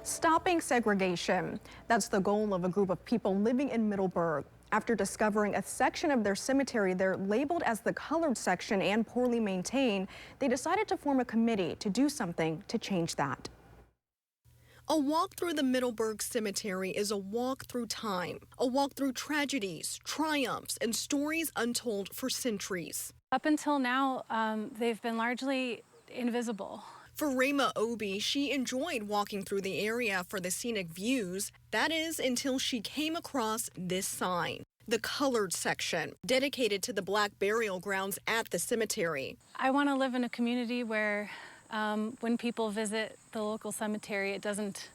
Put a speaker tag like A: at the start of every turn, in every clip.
A: Stopping segregation. That's the goal of a group of people living in Middleburgh. After discovering a section of their cemetery they're labeled as the colored section and poorly maintained, they decided to form a committee to do something to change that. A walk through the Middleburgh Cemetery is a walk through time, a walk through tragedies, triumphs, and stories untold for centuries.
B: Up until now, they've been largely invisible.
A: For Rema Obi, she enjoyed walking through the area for the scenic views. That is, until she came across this sign, the colored section, dedicated to the Black burial grounds at the cemetery.
B: I want to live in a community where when people visit the local cemetery, it doesn't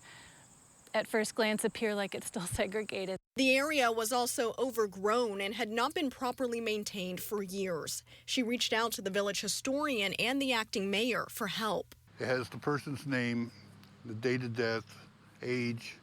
B: at first glance appear like it's still segregated.
A: The area was also overgrown and had not been properly maintained for years. She reached out to the village historian and the acting mayor for help.
C: It has the person's name, the date of death, age,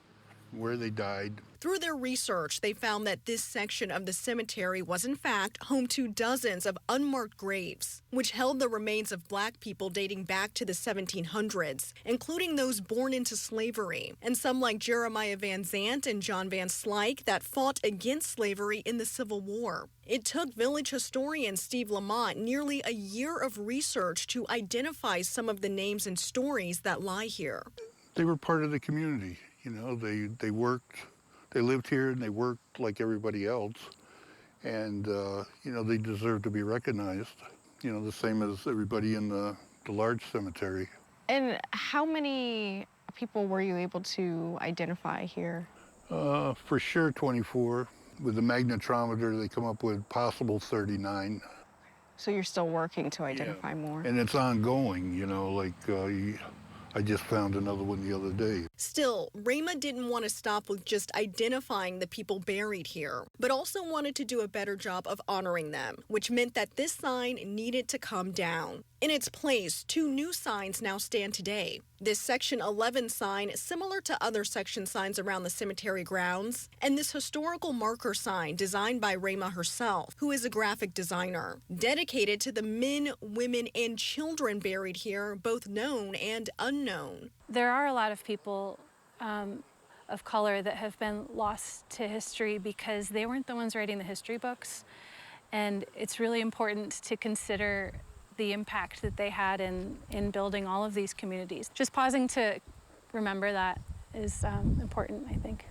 C: where they died.
A: Through their research, they found that this section of the cemetery was in fact home to dozens of unmarked graves, which held the remains of Black people dating back to the 1700s, including those born into slavery, and some like Jeremiah Van Zant and John Van Slyke that fought against slavery in the Civil War. It took village historian Steve Lamont nearly a year of research to identify some of the names and stories that lie here.
C: They were part of the community. You know, they worked, they lived here and they worked like everybody else. And, you know, they deserve to be recognized, you know, the same as everybody in the large cemetery.
A: And how many people were you able to identify here?
C: For sure 24. With the magnetometer, they come up with possible 39.
A: So you're still working to identify more?
C: And it's ongoing, you know, like I just found another one the other day.
A: Still, Rema didn't want to stop with just identifying the people buried here, but also wanted to do a better job of honoring them, which meant that this sign needed to come down. In its place, two new signs now stand today. This Section 11 sign, similar to other section signs around the cemetery grounds, and this historical marker sign designed by Rema herself, who is a graphic designer, dedicated to the men, women, and children buried here, both known and unknown.
B: There are a lot of people of color that have been lost to history because they weren't the ones writing the history books. And it's really important to consider the impact that they had in building all of these communities. Just pausing to remember that is important, I think.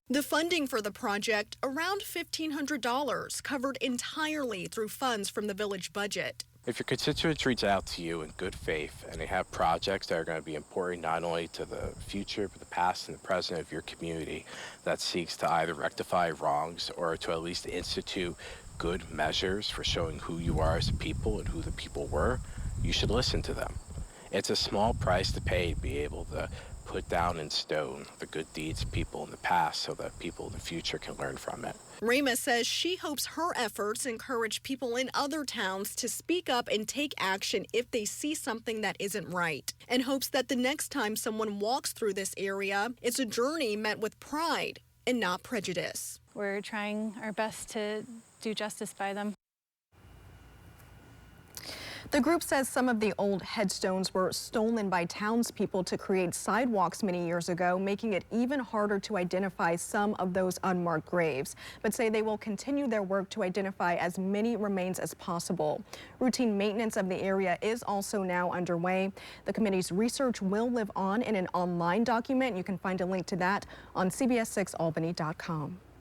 A: The funding for the project, around $1,500, covered entirely through funds from the village budget.
D: If your constituents reach out to you in good faith and they have projects that are going to be important not only to the future, but the past and the present of your community that seeks to either rectify wrongs or to at least institute good measures for showing who you are as a people and who the people were, you should listen to them. It's a small price to pay to be able to put down in stone the good deeds of people in the past so that people in the future can learn from it.
A: Rema says she hopes her efforts encourage people in other towns to speak up and take action if they see something that isn't right, and hopes that the next time someone walks through this area, it's a journey met with pride and not prejudice.
B: We're trying our best to do justice by them.
A: The group says some of the old headstones were stolen by townspeople to create sidewalks many years ago, making it even harder to identify some of those unmarked graves, but say they will continue their work to identify as many remains as possible. Routine maintenance of the area is also now underway. The committee's research will live on in an online document. You can find a link to that on CBS6albany.com.